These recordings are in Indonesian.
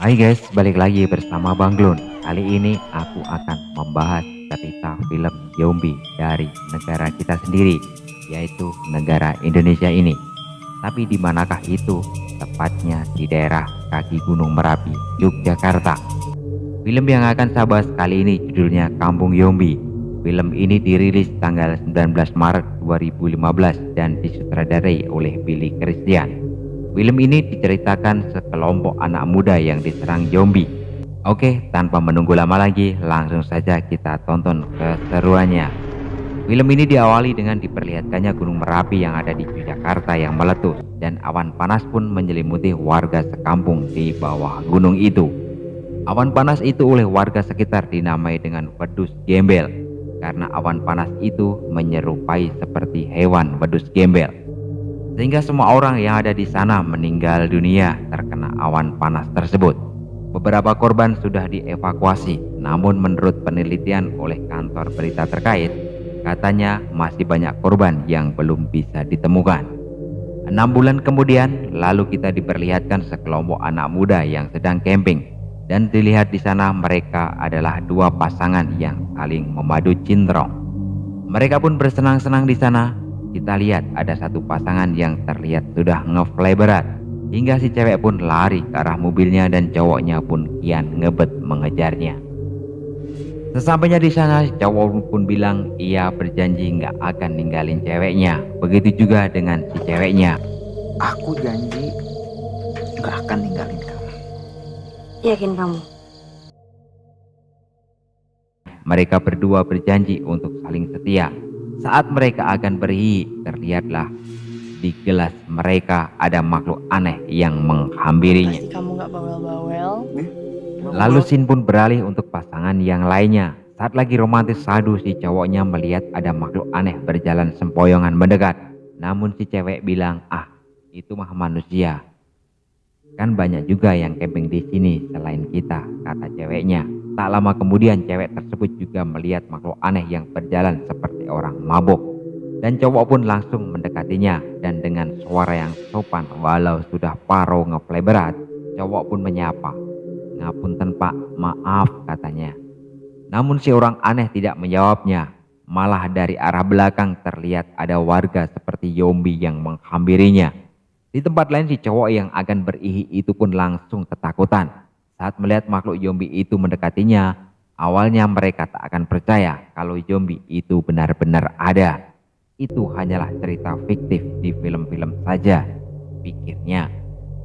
Hai guys, balik lagi bersama Bang Glun. Kali ini aku akan membahas cerita film zombie dari negara kita sendiri, yaitu negara Indonesia ini. Tapi di manakah itu? Tepatnya di daerah kaki Gunung Merapi, Yogyakarta. Film yang akan saya bahas kali ini judulnya Kampung Zombie. Film ini dirilis tanggal 19 Maret 2015 dan disutradarai oleh Billy Christian. Film ini diceritakan sekelompok anak muda yang diserang zombie. Oke, tanpa menunggu lama lagi, langsung saja kita tonton keseruannya. Film ini diawali dengan diperlihatkannya Gunung Merapi yang ada di Yogyakarta yang meletus, dan awan panas pun menyelimuti warga sekampung di bawah gunung itu. Awan panas itu oleh warga sekitar dinamai dengan wedus gembel, karena awan panas itu menyerupai seperti hewan wedus gembel. Sehingga semua orang yang ada di sana meninggal dunia terkena awan panas tersebut. Beberapa korban sudah dievakuasi, namun menurut penelitian oleh kantor berita terkait, katanya masih banyak korban yang belum bisa ditemukan. 6 bulan kemudian, lalu kita diperlihatkan sekelompok anak muda yang sedang camping, dan dilihat di sana mereka adalah dua pasangan yang saling memadu cintrong. Mereka pun bersenang-senang di sana. Kita lihat ada satu pasangan yang terlihat sudah ngefly berat, hingga si cewek pun lari ke arah mobilnya dan cowoknya pun kian ngebet mengejarnya. Sesampainya di sana, si cowok pun bilang ia berjanji nggak akan ninggalin ceweknya. Begitu juga dengan si ceweknya. Aku janji gak akan ninggalin kamu. Yakin kamu? Mereka berdua berjanji untuk saling setia. Saat mereka akan pergi, terlihatlah di gelas mereka ada makhluk aneh yang menghampirinya. Pasti kamu gak bawel-bawel. Lalu scene pun beralih untuk pasangan yang lainnya. Saat lagi romantis sadu, si cowoknya melihat ada makhluk aneh berjalan sempoyongan mendekat. Namun si cewek bilang, itu mah manusia. Kan banyak juga yang camping di sini selain kita, kata ceweknya. Tak lama kemudian cewek tersebut juga melihat makhluk aneh yang berjalan seperti orang mabuk. Dan cowok pun langsung mendekatinya, dan dengan suara yang sopan walau sudah paro ngefly berat, cowok pun menyapa. Ngapunten pak, maaf, katanya. Namun si orang aneh tidak menjawabnya. Malah dari arah belakang terlihat ada warga seperti zombie yang menghampirinya. Di tempat lain si cowok yang akan berihi itu pun langsung ketakutan. Saat melihat makhluk zombie itu mendekatinya, awalnya mereka tak akan percaya kalau zombie itu benar-benar ada. Itu hanyalah cerita fiktif di film-film saja, pikirnya.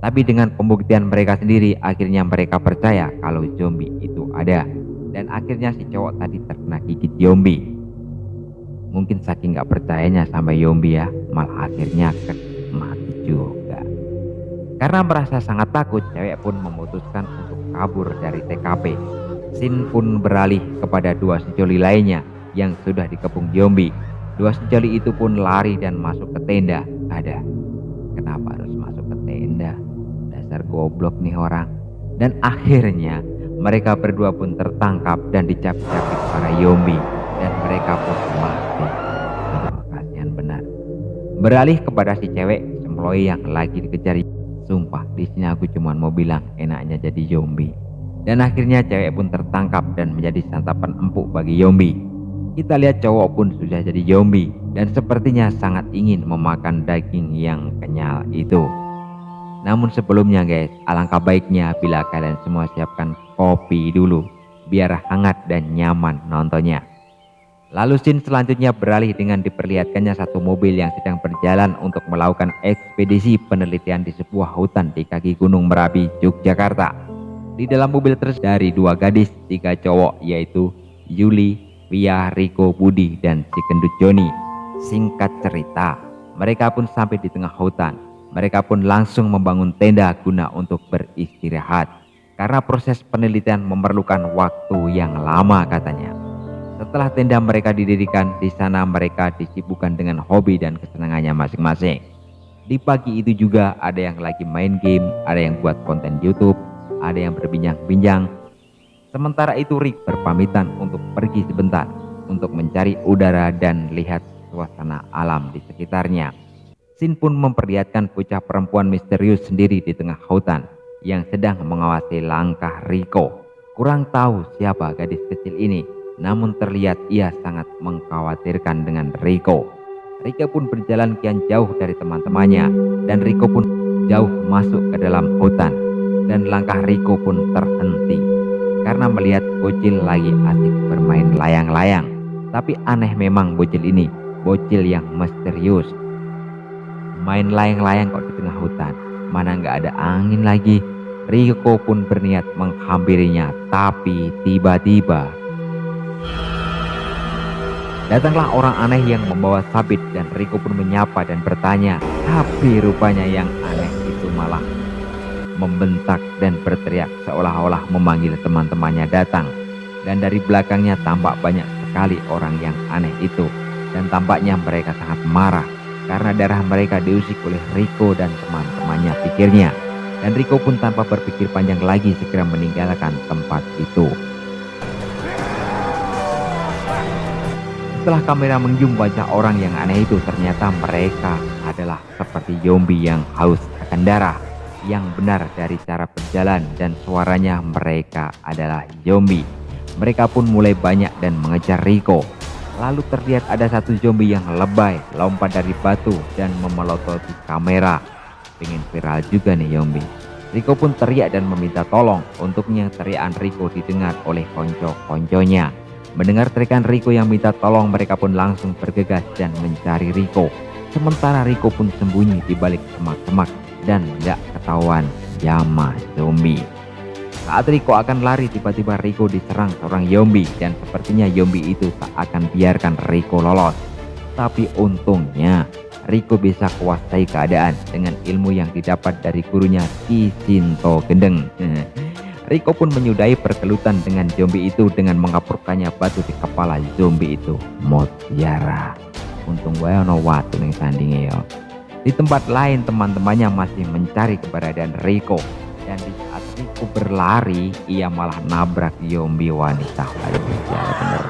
Tapi dengan pembuktian mereka sendiri, akhirnya mereka percaya kalau zombie itu ada. Dan akhirnya si cowok tadi terkena gigit zombie. Mungkin saking gak percayanya sama zombie ya, malah akhirnya mati juga. Karena merasa sangat takut, cewek pun memutuskan untuk kabur dari TKP. Scene pun beralih kepada dua sejoli lainnya yang sudah dikepung zombie. Dua sejoli itu pun lari dan masuk ke tenda. Kenapa harus masuk ke tenda? Dasar goblok nih orang. Dan akhirnya mereka berdua pun tertangkap dan dicapik-capik para zombie, dan mereka pun mati. Kasihan benar. Beralih kepada si cewek semloi yang lagi dikejar. Sumpah, di sini aku cuma mau bilang enaknya jadi zombie. Dan akhirnya cewek pun tertangkap dan menjadi santapan empuk bagi zombie. Kita lihat cowok pun sudah jadi zombie dan sepertinya sangat ingin memakan daging yang kenyal itu. Namun sebelumnya guys, alangkah baiknya bila kalian semua siapkan kopi dulu biar hangat dan nyaman nontonnya. Lalu scene selanjutnya beralih dengan diperlihatkannya satu mobil yang sedang berjalan untuk melakukan ekspedisi penelitian di sebuah hutan di kaki Gunung Merapi, Yogyakarta. Di dalam mobil dari dua gadis, 3 cowok, yaitu Yuli, Via, Riko, Budi, dan si gendut Joni. Singkat cerita, mereka pun sampai di tengah hutan. Mereka pun langsung membangun tenda guna untuk beristirahat. Karena proses penelitian memerlukan waktu yang lama katanya. Setelah tenda mereka didirikan, di sana mereka disibukkan dengan hobi dan kesenangannya masing-masing. Di pagi itu juga ada yang lagi main game, ada yang buat konten YouTube, ada yang berbincang-bincang. Sementara itu Rick berpamitan untuk pergi sebentar untuk mencari udara dan lihat suasana alam di sekitarnya. Scene pun memperlihatkan bocah perempuan misterius sendiri di tengah hutan. yang sedang mengawasi langkah Riko. Kurang tahu siapa gadis kecil ini, namun terlihat ia sangat mengkhawatirkan dengan Riko. Riko pun berjalan kian jauh dari teman-temannya, dan Riko pun jauh masuk ke dalam hutan. Dan langkah Riko pun terhenti karena melihat bocil lagi asik bermain layang-layang. Tapi aneh memang bocil ini, bocil yang misterius. Main layang-layang kok di tengah hutan, mana nggak ada angin lagi. Riko pun berniat menghampirinya, tapi tiba-tiba datanglah orang aneh yang membawa sabit, dan Riko pun menyapa dan bertanya. Tapi rupanya yang aneh itu malah membentak dan berteriak seolah-olah memanggil teman-temannya datang. Dan dari belakangnya tampak banyak sekali orang yang aneh itu, dan tampaknya mereka sangat marah karena darah mereka diusik oleh Riko dan teman-temannya, pikirnya. Dan Riko pun tanpa berpikir panjang lagi segera meninggalkan tempat itu. Setelah kamera menzoom wajah orang yang aneh itu, ternyata mereka adalah seperti zombie yang haus akan darah. Yang benar dari cara berjalan dan suaranya, mereka adalah zombie. Mereka pun mulai banyak dan mengejar Riko. Lalu terlihat ada satu zombie yang lebay lompat dari batu dan memelototi kamera. Pengen viral juga nih zombie. Riko pun teriak dan meminta tolong. Untuknya teriakan Riko didengar oleh konco-konconya. Mendengar teriakan Riko yang minta tolong, mereka pun langsung bergegas dan mencari Riko. Sementara Riko pun sembunyi di balik semak-semak dan gak ketahuan Yama zombie. Saat Riko akan lari, tiba-tiba Riko diserang seorang zombie, dan sepertinya zombie itu tak akan biarkan Riko lolos. Tapi untungnya Riko bisa kuasai keadaan dengan ilmu yang didapat dari gurunya Ki Sinto Gendeng. Riko pun menyudahi pergelutan dengan zombie itu dengan mengapurkannya batu di kepala zombie itu. Mutiara. Untung gue ono watu ning sandinge yo. Di tempat lain teman-temannya masih mencari keberadaan Riko, dan di saat Riko berlari ia malah nabrak zombie wanita. Aduh, ya bener.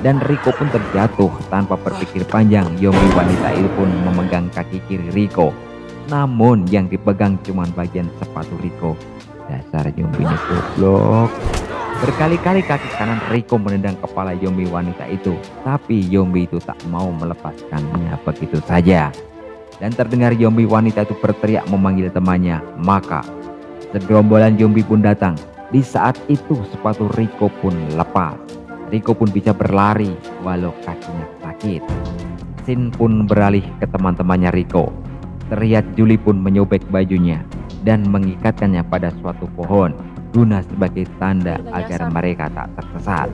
Dan Riko pun terjatuh tanpa berpikir panjang. Zombie wanita itu pun memegang kaki kiri Riko, namun yang dipegang cuma bagian sepatu Riko. Dasar zombie ini goblok. Berkali-kali kaki kanan Riko menendang kepala zombie wanita itu, tapi zombie itu tak mau melepaskannya begitu saja. Dan terdengar zombie wanita itu berteriak memanggil temannya. Maka segerombolan zombie pun datang. Di saat itu sepatu Riko pun lepas. Riko pun bisa berlari walau kakinya sakit. Sin pun beralih ke teman-temannya Riko. Terlihat Juli pun menyobek bajunya dan mengikatkannya pada suatu pohon, guna sebagai tanda agar mereka tak tersesat.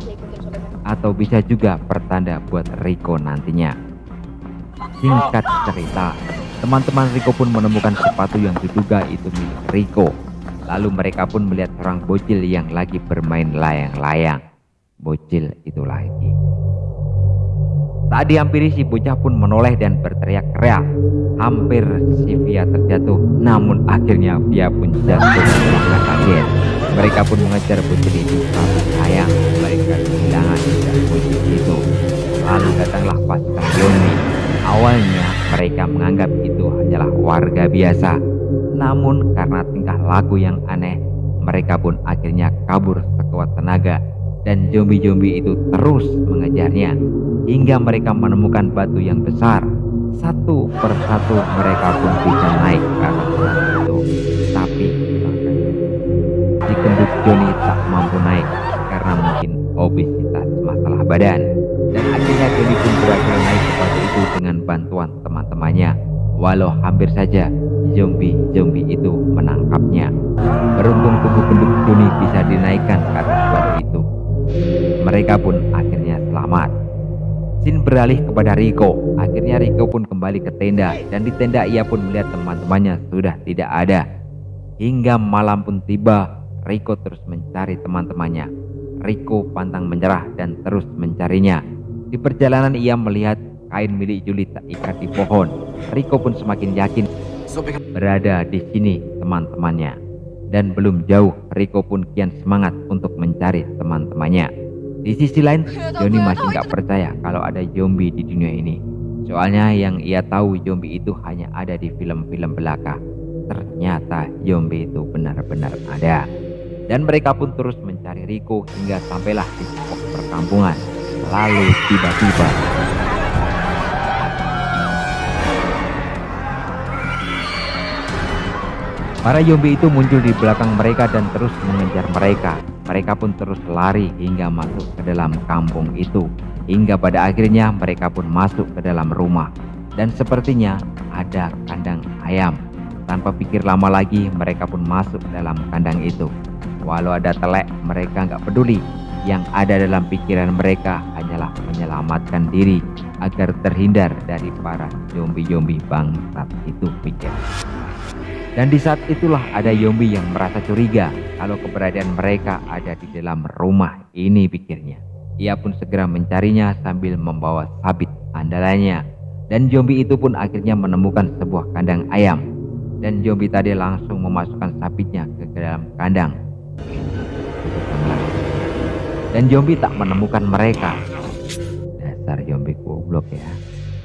Atau bisa juga pertanda buat Riko nantinya. Singkat cerita, teman-teman Riko pun menemukan sepatu yang diduga itu milik Riko. Lalu mereka pun melihat seorang bocil yang lagi bermain layang-layang. Bocil itu lagi. Saat dihampiri, si bocah pun menoleh dan berteriak keras. Hampir si Via terjatuh, namun akhirnya Via pun jatuh karena kaget. Mereka pun mengejar bocil itu, tapi sayang mereka kehilangan jejak bocil itu. Lalu datanglah pasukan zombie. Awalnya mereka menganggap itu hanyalah warga biasa, namun karena tingkah laku yang aneh, mereka pun akhirnya kabur sekuat tenaga. Dan zombie-zombie itu terus mengejarnya hingga mereka menemukan batu yang besar. Satu persatu mereka pun bisa naik ke atas batu itu. Tapi si gendut Joni tak mampu naik karena mungkin obesitas masalah badan. Dan akhirnya Joni pun berhasil naik ke batu itu dengan bantuan teman-temannya. Walau hampir saja zombie-zombie itu menangkapnya. Beruntung tubuh gendut Joni bisa dinaikkan ke atas batu itu. Mereka pun akhirnya selamat. Sin beralih kepada Riko. Akhirnya Riko pun kembali ke tenda, dan di tenda ia pun melihat teman-temannya sudah tidak ada. Hingga malam pun tiba, Riko terus mencari teman-temannya. Riko pantang menyerah dan terus mencarinya. Di perjalanan ia melihat kain milik Juli tak ikat di pohon. Riko pun semakin yakin berada di sini teman-temannya. Dan belum jauh, Riko pun kian semangat untuk mencari teman-temannya. Di sisi lain, Joni masih nggak percaya kalau ada zombie di dunia ini. Soalnya yang ia tahu zombie itu hanya ada di film-film belaka. ternyata zombie itu benar-benar ada. Dan mereka pun terus mencari Rico hingga sampailah di pos perkampungan. Lalu tiba-tiba para zombie itu muncul di belakang mereka dan terus mengejar mereka. Mereka pun terus lari hingga masuk ke dalam kampung itu. Hingga pada akhirnya mereka pun masuk ke dalam rumah. Dan sepertinya ada kandang ayam. Tanpa pikir lama lagi mereka pun masuk dalam kandang itu. Walau ada telek, mereka nggak peduli. Yang ada dalam pikiran mereka hanyalah menyelamatkan diri agar terhindar dari para zombie-zombie bangsat itu, pikir. Dan di saat itulah ada zombie yang merasa curiga kalau keberadaan mereka ada di dalam rumah ini, pikirnya. Ia pun segera mencarinya sambil membawa sabit andalannya. Dan zombie itu pun akhirnya menemukan sebuah kandang ayam. Dan zombie tadi langsung memasukkan sabitnya ke dalam kandang. Dan zombie tak menemukan mereka. Dasar zombie goblok ya.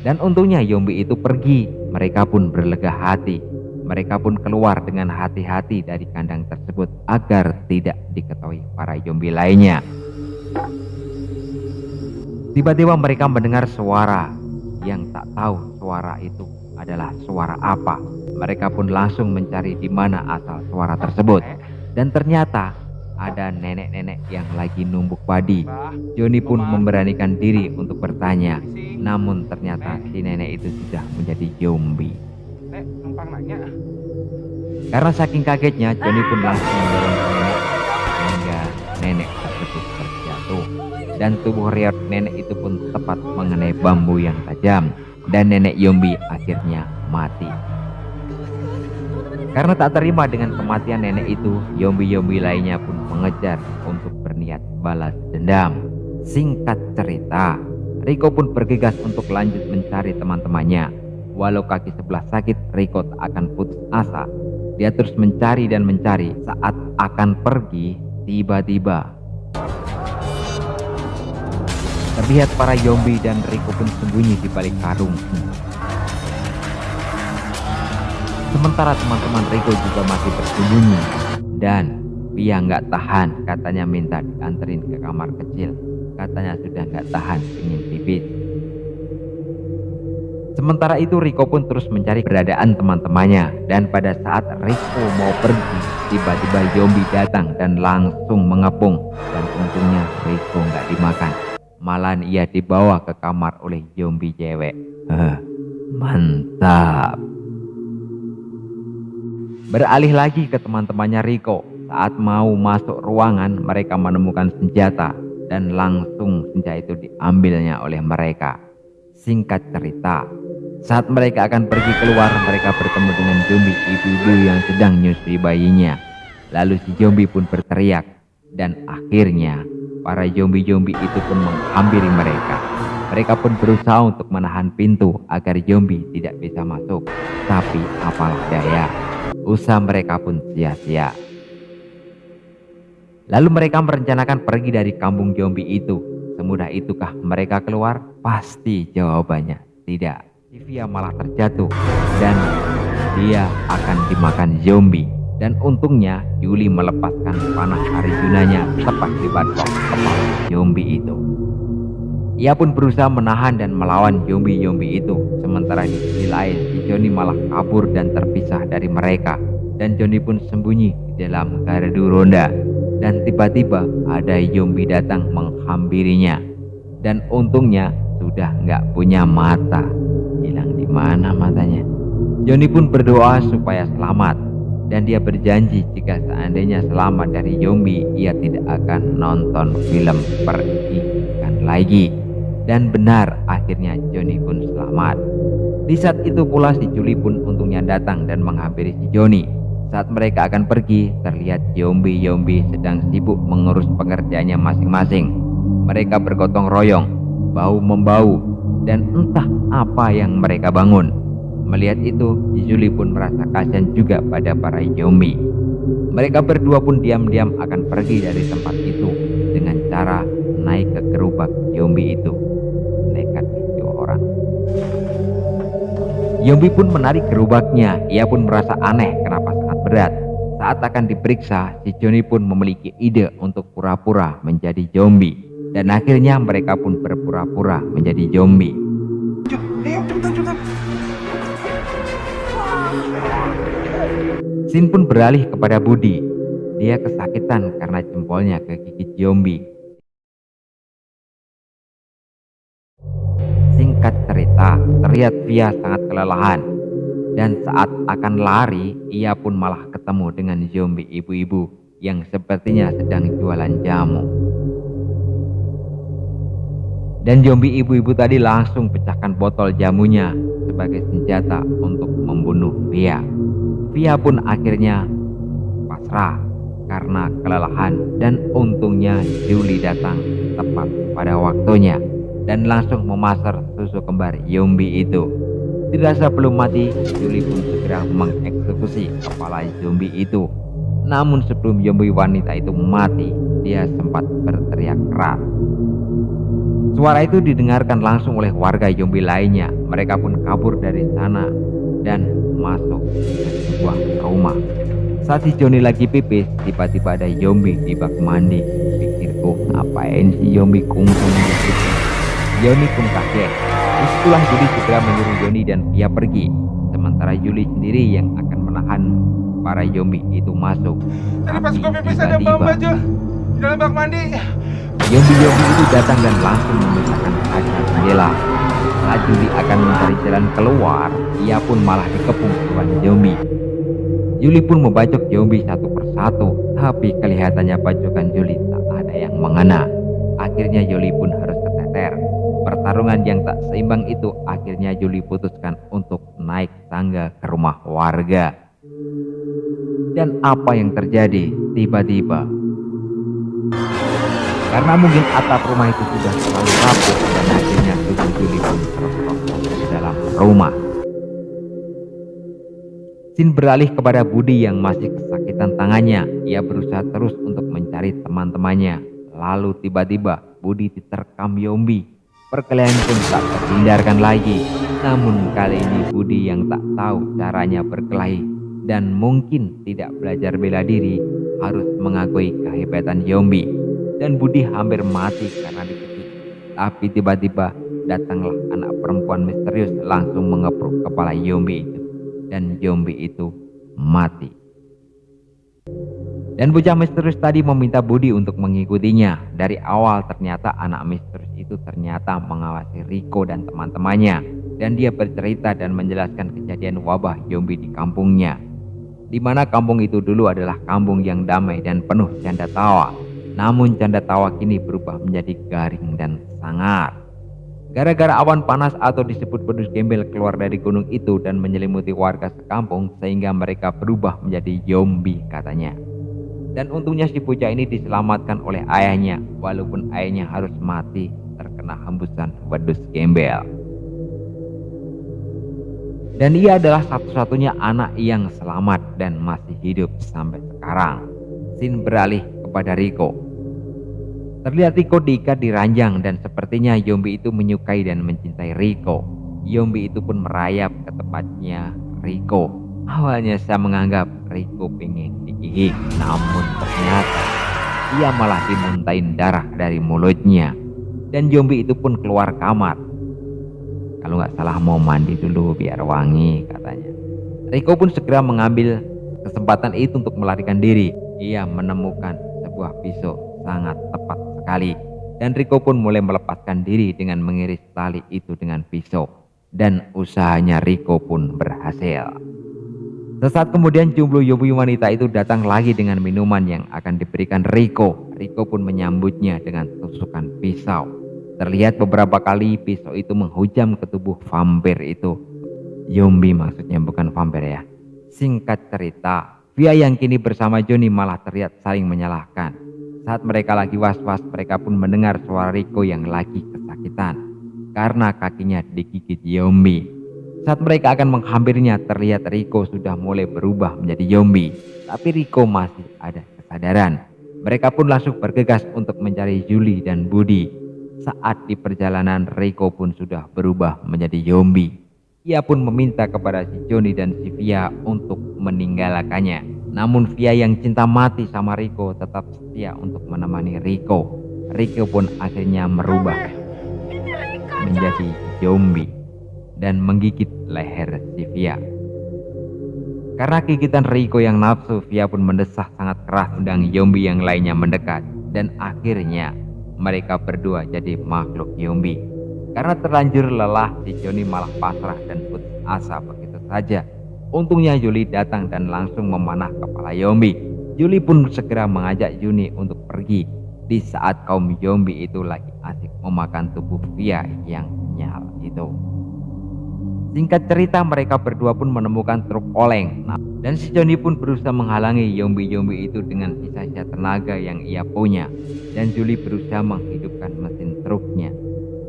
Dan untungnya zombie itu pergi. Mereka pun berlega hati. Mereka pun keluar dengan hati-hati dari kandang tersebut agar tidak diketahui para zombie lainnya. Tiba-tiba mereka mendengar suara yang tak tahu suara itu adalah suara apa. Mereka pun langsung mencari di mana asal suara tersebut. Dan ternyata ada nenek-nenek yang lagi numbuk padi. Johnny pun memberanikan diri untuk bertanya. Namun ternyata si nenek itu sudah menjadi zombie. Karena saking kagetnya, Johnny pun langsung mendorong nenek hingga nenek tersebut terjatuh. Dan tubuh riot nenek itu pun tepat mengenai bambu yang tajam. Dan nenek zombie akhirnya mati. Karena tak terima dengan kematian nenek itu, zombie-zombie lainnya pun mengejar untuk berniat balas dendam. Singkat cerita, Rico pun bergegas untuk lanjut mencari teman-temannya. Walau kaki sebelah sakit, Rico tak akan putus asa. Dia terus mencari dan mencari. Saat akan pergi, tiba-tiba terlihat para zombie dan Rico pun sembunyi di balik karung. Sementara teman-teman Rico juga masih bersembunyi. Dan dia nggak tahan, katanya minta dianterin ke kamar kecil. Katanya sudah nggak tahan, ingin pipis. Sementara itu Rico pun terus mencari keberadaan teman-temannya. Dan pada saat Rico mau pergi, tiba-tiba zombie datang dan langsung mengepung. Dan untungnya Rico nggak dimakan. Malah ia dibawa ke kamar oleh zombie cewek. Mantap. Beralih lagi ke teman-temannya Rico. Saat mau masuk ruangan, mereka menemukan senjata. Dan langsung senjata itu diambilnya oleh mereka. Singkat cerita, saat mereka akan pergi keluar, mereka bertemu dengan zombie ibu-ibu yang sedang menyusui bayinya. Lalu si zombie pun berteriak. Dan akhirnya para zombie-zombie itu pun menghampiri mereka. Mereka pun berusaha untuk menahan pintu agar zombie tidak bisa masuk. Tapi apalah daya, usaha mereka pun sia-sia. Lalu mereka merencanakan pergi dari kampung zombie itu. Semudah itukah mereka keluar? Pasti jawabannya tidak. Sylvia malah terjatuh dan dia akan dimakan zombie. Dan untungnya Julie melepaskan panah Arjunanya tepat di batok kepala zombie itu. Ia pun berusaha menahan dan melawan zombie-zombie itu. Sementara di sisi lain, si Johnny malah kabur dan terpisah dari mereka. Dan Johnny pun sembunyi di dalam gardu ronda. Dan tiba-tiba ada zombie datang menghampirinya. Dan untungnya sudah nggak punya mata. Hilang di mana matanya? Johnny pun berdoa supaya selamat. Dan dia berjanji jika seandainya selamat dari zombie, ia tidak akan nonton film perikan lagi. Dan benar, akhirnya Johnny pun selamat. Di saat itu pula si Julie pun untungnya datang dan menghampiri si Johnny. Saat mereka akan pergi, terlihat zombie-zombie sedang sibuk mengurus pekerjaannya masing-masing. Mereka bergotong royong, bau-membau, dan entah apa yang mereka bangun. Melihat itu, Julie pun merasa kasihan juga pada para zombie. Mereka berdua pun diam-diam akan pergi dari tempat itu dengan cara naik ke gerobak zombie itu. Nekat itu orang. Yombi pun menarik gerobaknya. Ia pun merasa aneh kenapa sangat berat. Saat akan diperiksa, si Joni pun memiliki ide untuk pura-pura menjadi zombie. Dan akhirnya mereka pun berpura-pura menjadi zombie. Sin pun beralih kepada Budi. Dia kesakitan karena jempolnya kegigit zombie. Singkat cerita, terlihat Via sangat kelelahan. Dan saat akan lari, ia pun malah ketemu dengan zombie ibu-ibu yang sepertinya sedang jualan jamu. Dan zombie ibu-ibu tadi langsung pecahkan botol jamunya sebagai senjata untuk membunuh Via. Via pun akhirnya pasrah karena kelelahan, dan untungnya Julie datang tepat pada waktunya dan langsung memasar susu kembar zombie itu. Dirasa belum mati, Julie pun segera mengeksekusi kepala zombie itu. Namun sebelum zombie wanita itu mati, dia sempat berteriak keras. Suara itu didengarkan langsung oleh warga zombie lainnya. Mereka pun kabur dari sana dan masuk ke sebuah rumah. Saat si Joni lagi pipis, tiba-tiba ada zombie di bak mandi. Pikirku, ngapain si zombie kungkung di situ? Joni pun kaget. Disitulah Julie segera menyuruh Joni dan Via pergi. Sementara Julie sendiri yang akan menahan para zombie itu masuk. Tadi pas gue pipis ada mbak aja di dalam bak mandi. Zombie-zombie itu datang dan langsung memecahkan kaca jendela. Saat Julie akan mencari jalan keluar, ia pun malah dikepung puluhan zombie. Julie pun membacok zombie satu persatu, tapi kelihatannya bacokan Julie tak ada yang mengena. Akhirnya Julie pun harus keteter. Pertarungan yang tak seimbang itu akhirnya Julie putuskan untuk naik tangga ke rumah warga. Dan apa yang terjadi? Tiba-tiba, karena mungkin atap rumah itu sudah terlalu rapuh, dan akhirnya tubuh Julie pun terperosok ke dalam rumah. Sin beralih kepada Budi yang masih kesakitan tangannya. Ia berusaha terus untuk mencari teman-temannya. Lalu tiba-tiba Budi diterkam zombie. Perkelahian pun tak terhindarkan lagi. Namun kali ini Budi yang tak tahu caranya berkelahi dan mungkin tidak belajar bela diri harus mengakui kehebatan zombie. Dan Budi hampir mati karena diketuk. Tapi tiba-tiba datanglah anak perempuan misterius langsung mengepruk kepala zombie itu. Dan zombie itu mati. Dan bocah misterius tadi meminta Budi untuk mengikutinya. Dari awal ternyata anak misterius itu ternyata mengawasi Rico dan teman-temannya. Dan dia bercerita dan menjelaskan kejadian wabah zombie di kampungnya. Di mana kampung itu dulu adalah kampung yang damai dan penuh canda tawa. Namun canda tawa kini berubah menjadi garing dan sangar. Gara-gara awan panas atau disebut pedus gembel keluar dari gunung itu dan menyelimuti warga sekampung sehingga mereka berubah menjadi zombie katanya. Dan untungnya si bocah ini diselamatkan oleh ayahnya, walaupun ayahnya harus mati terkena hembusan wedus gembel. Dan ia adalah satu-satunya anak yang selamat dan masih hidup sampai sekarang. Sin beralih kepada Rico. Terlihat Rico diikat di ranjang dan sepertinya zombie itu menyukai dan mencintai Rico. Zombie itu pun merayap ke tempatnya Rico. Awalnya saya menganggap Rico pengen digigit, namun ternyata ia malah dimuntahin darah dari mulutnya. Dan zombie itu pun keluar kamar. Kalau nggak salah mau mandi dulu biar wangi katanya. Rico pun segera mengambil kesempatan itu untuk melarikan diri. Ia menemukan sebuah pisau sangat tepat sekali. Dan Rico pun mulai melepaskan diri dengan mengiris tali itu dengan pisau. Dan usahanya Rico pun berhasil. Sesaat kemudian jomblo zombie wanita itu datang lagi dengan minuman yang akan diberikan Rico. Rico pun menyambutnya dengan tusukan pisau. Terlihat beberapa kali pisau itu menghujam ke tubuh vampir itu. Zombie maksudnya, bukan vampir ya. Singkat cerita, Via yang kini bersama Joni malah terlihat saling menyalahkan. Saat mereka lagi was-was, mereka pun mendengar suara Rico yang lagi kesakitan karena kakinya digigit zombie. Saat mereka akan menghampirinya, terlihat Rico sudah mulai berubah menjadi zombie. Tapi Rico masih ada kesadaran. Mereka pun langsung bergegas untuk mencari Julie dan Budi. Saat di perjalanan, Rico pun sudah berubah menjadi zombie. Ia pun meminta kepada si Joni dan si Via untuk meninggalkannya. Namun Via yang cinta mati sama Riko tetap setia untuk menemani Riko. Riko pun akhirnya merubah menjadi zombie dan menggigit leher si Via. Karena gigitan Riko yang nafsu, Via pun mendesah sangat keras undang zombie yang lainnya mendekat. Dan akhirnya mereka berdua jadi makhluk zombie. Karena terlanjur lelah, si Joni malah pasrah dan putus asa begitu saja. Untungnya Juli datang dan langsung memanah kepala zombie. Juli pun segera mengajak Juni untuk pergi di saat kaum zombie itu lagi asik memakan tubuh Via yang nyala itu. Singkat cerita, mereka berdua pun menemukan truk oleng. Dan si Joni pun berusaha menghalangi zombie-zombie itu dengan sisa-sisa tenaga yang ia punya. Dan Juli berusaha menghidupkan mesin truknya.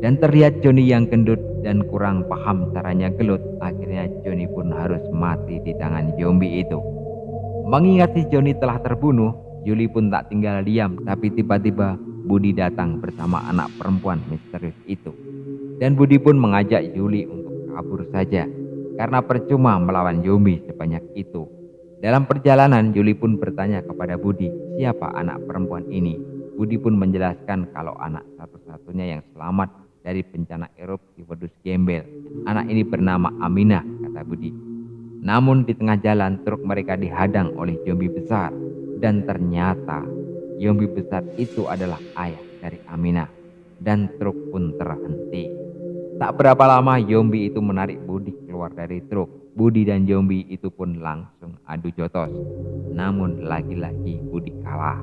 Dan terlihat Joni yang gendut dan kurang paham caranya gelut. Akhirnya Joni pun harus mati di tangan zombie itu. Mengingat si Joni telah terbunuh, Juli pun tak tinggal diam. Tapi tiba-tiba Budi datang bersama anak perempuan misterius itu. Dan Budi pun mengajak Juli untuk kabur saja, karena percuma melawan zombie sebanyak itu. Dalam perjalanan, Juli pun bertanya kepada Budi, siapa anak perempuan ini? Budi pun menjelaskan kalau anak satu-satunya yang selamat dari bencana erupsi Wedus Gembel. Anak ini bernama Aminah, kata Budi. Namun di tengah jalan truk mereka dihadang oleh zombie besar. Dan ternyata zombie besar itu adalah ayah dari Aminah. Dan truk pun terhenti. Tak berapa lama zombie itu menarik Budi keluar dari truk. Budi dan zombie itu pun langsung adu jotos. Namun lagi-lagi Budi kalah.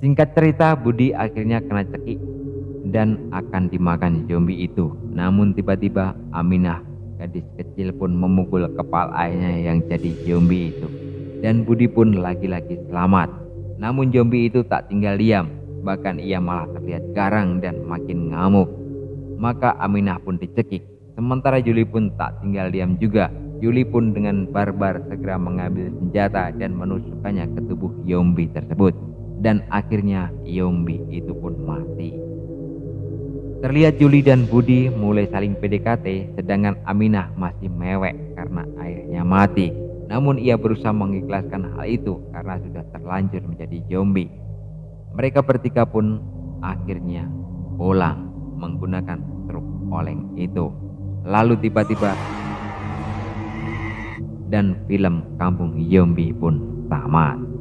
Singkat cerita, Budi akhirnya kena cekik dan akan dimakan zombie itu. Namun tiba-tiba Aminah, gadis kecil, pun memukul kepala ayahnya yang jadi zombie itu. Dan Budi pun lagi-lagi selamat. Namun zombie itu tak tinggal diam. Bahkan ia malah terlihat garang dan makin ngamuk. Maka Aminah pun dicekik. Sementara Juli pun tak tinggal diam juga. Juli pun dengan barbar segera mengambil senjata dan menusukkannya ke tubuh zombie tersebut. Dan akhirnya zombie itu pun mati. Terlihat Juli dan Budi mulai saling PDKT, sedangkan Aminah masih mewek karena ayahnya mati. Namun ia berusaha mengikhlaskan hal itu karena sudah terlanjur menjadi zombie. Mereka bertiga pun akhirnya pulang menggunakan truk oleng itu. Lalu tiba-tiba dan film Kampung Zombie pun tamat.